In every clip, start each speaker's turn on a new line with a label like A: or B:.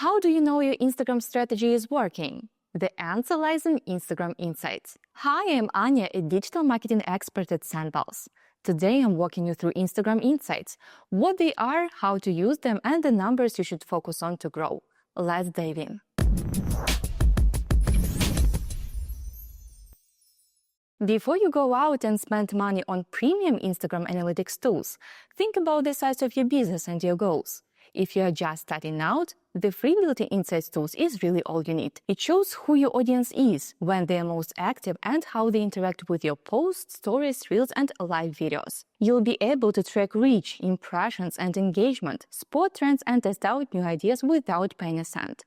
A: How do you know your Instagram strategy is working? The answer lies in Instagram Insights. Hi, I'm Anya, a digital marketing expert at SendPulse. Today, I'm walking you through Instagram Insights, what they are, how to use them, and the numbers you should focus on to grow. Let's dive in. Before you go out and spend money on premium Instagram analytics tools, think about the size of your business and your goals. If you are just starting out, the free Built-in Insights tools is really all you need. It shows who your audience is, when they are most active, and how they interact with your posts, stories, reels, and live videos. You'll be able to track reach, impressions, and engagement, spot trends, and test out new ideas without paying a cent.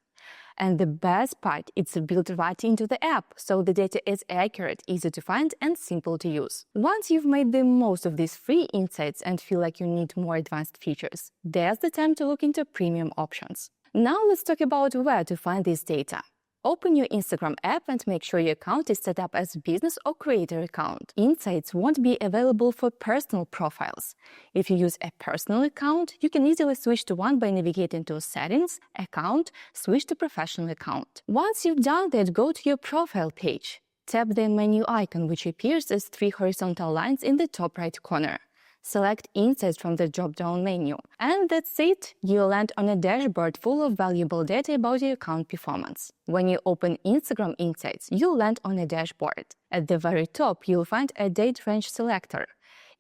A: And the best part, it's built right into the app, so the data is accurate, easy to find, and simple to use. Once you've made the most of these free insights and feel like you need more advanced features, there's the time to look into premium options. Now let's talk about where to find this data. Open your Instagram app and make sure your account is set up as business or creator account. Insights won't be available for personal profiles. If you use a personal account, you can easily switch to one by navigating to Settings, Account, switch to Professional account. Once you've done that, go to your profile page. Tap the menu icon, which appears as 3 horizontal lines in the top right corner. Select Insights from the drop-down menu. And that's it! You'll land on a dashboard full of valuable data about your account performance. When you open Instagram Insights, you'll land on a dashboard. At the very top, you'll find a date range selector.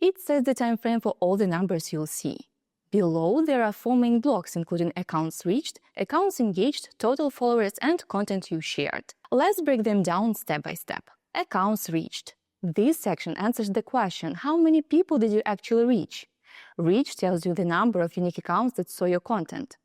A: It sets the time frame for all the numbers you'll see. Below, there are 4 main blocks, including accounts reached, accounts engaged, total followers, and content you shared. Let's break them down step by step. Accounts reached. This section answers the question, how many people did you actually reach? Reach tells you the number of unique accounts that saw your content.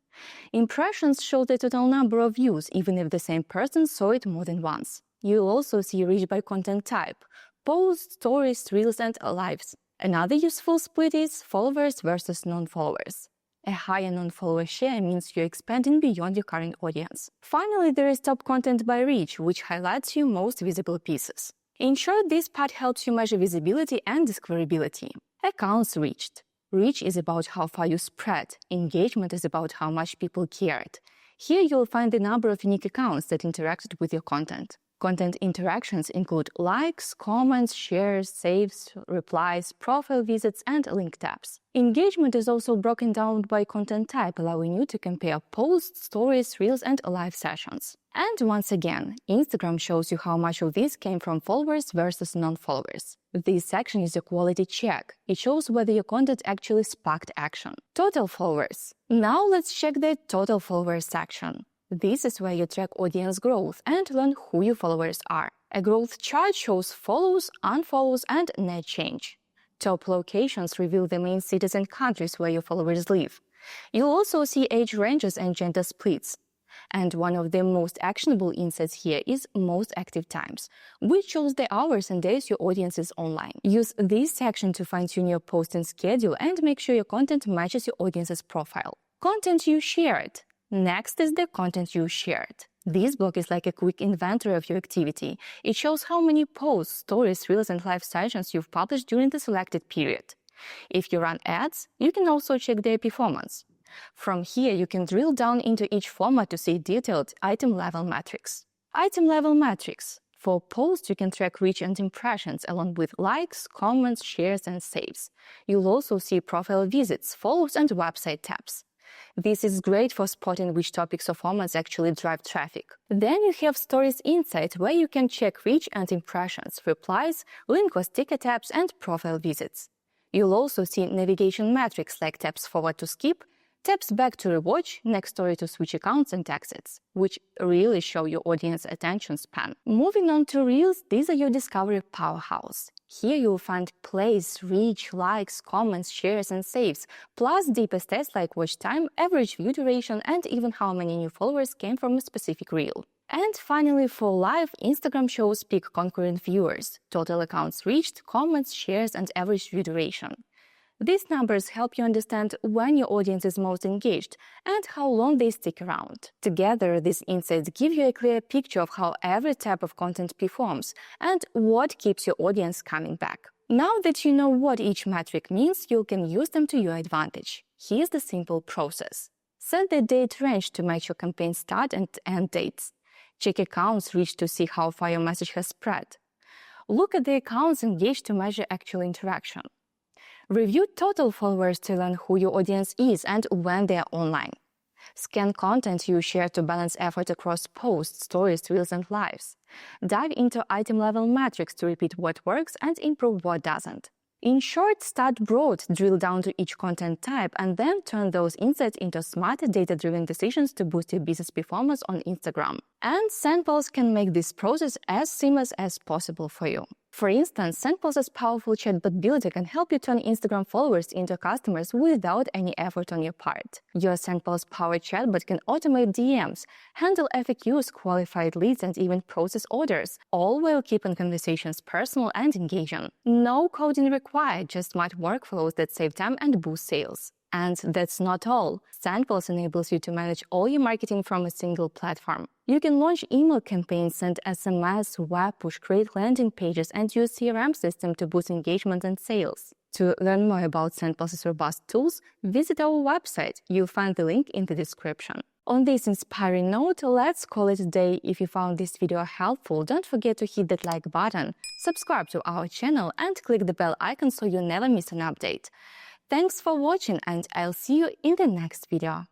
A: Impressions show the total number of views, even if the same person saw it more than once. You'll also see reach by content type: posts, stories, reels, and lives. Another useful split is followers versus non-followers. A higher non-follower share means you're expanding beyond your current audience. Finally, there is top content by reach, which highlights your most visible pieces. In short, this part helps you measure visibility and discoverability. Accounts reached. Reach is about how far you spread. Engagement is about how much people cared. Here you'll find the number of unique accounts that interacted with your content. Content interactions include likes, comments, shares, saves, replies, profile visits, and link taps. Engagement is also broken down by content type, allowing you to compare posts, stories, reels, and live sessions. And once again, Instagram shows you how much of this came from followers versus non-followers. This section is a quality check. It shows whether your content actually sparked action. Total followers. Now let's check the total followers section. This is where you track audience growth and learn who your followers are. A growth chart shows follows, unfollows, and net change. Top locations reveal the main cities and countries where your followers live. You'll also see age ranges and gender splits. And one of the most actionable insights here is most active times, which shows the hours and days your audience is online. Use this section to fine-tune your posting schedule and make sure your content matches your audience's profile. Content you shared. Next is the content you shared. This block is like a quick inventory of your activity. It shows how many posts, stories, reels, and live sessions you've published during the selected period. If you run ads, you can also check their performance. From here, you can drill down into each format to see detailed item-level metrics. Item-level metrics. For posts, you can track reach and impressions along with likes, comments, shares, and saves. You'll also see profile visits, follows, and website taps. This is great for spotting which topics or formats actually drive traffic. Then you have Stories Insight, where you can check reach and impressions, replies, link or sticker taps, and profile visits. You'll also see navigation metrics like taps forward to skip, taps back to rewatch, next story to switch accounts, and exits, which really show your audience attention span. Moving on to Reels, these are your discovery powerhouse. Here you'll find plays, reach, likes, comments, shares, and saves, plus deeper stats like watch time, average view duration, and even how many new followers came from a specific reel. And finally, for Live, Instagram shows peak concurrent viewers, total accounts reached, comments, shares, and average view duration. These numbers help you understand when your audience is most engaged and how long they stick around. Together, these insights give you a clear picture of how every type of content performs and what keeps your audience coming back. Now that you know what each metric means, you can use them to your advantage. Here's the simple process. Set the date range to match your campaign start and end dates. Check accounts reach to see how far your message has spread. Look at the accounts engaged to measure actual interaction. Review total followers to learn who your audience is and when they are online. Scan content you share to balance effort across posts, stories, reels, and lives. Dive into item-level metrics to repeat what works and improve what doesn't. In short, start broad, drill down to each content type, and then turn those insights into smarter data-driven decisions to boost your business performance on Instagram. And SendPulse can make this process as seamless as possible for you. For instance, SendPulse's powerful chatbot builder can help you turn Instagram followers into customers without any effort on your part. Your SendPulse-powered chatbot can automate DMs, handle FAQs, qualified leads, and even process orders, all while keeping conversations personal and engaging. No coding required, just smart workflows that save time and boost sales. And that's not all. SendPulse enables you to manage all your marketing from a single platform. You can launch email campaigns, send SMS, web push, create landing pages, and use CRM system to boost engagement and sales. To learn more about SendPulse's robust tools, visit our website. You'll find the link in the description. On this inspiring note, let's call it a day. If you found this video helpful, don't forget to hit that like button, subscribe to our channel, and click the bell icon so you never miss an update. Thanks for watching, and I'll see you in the next video.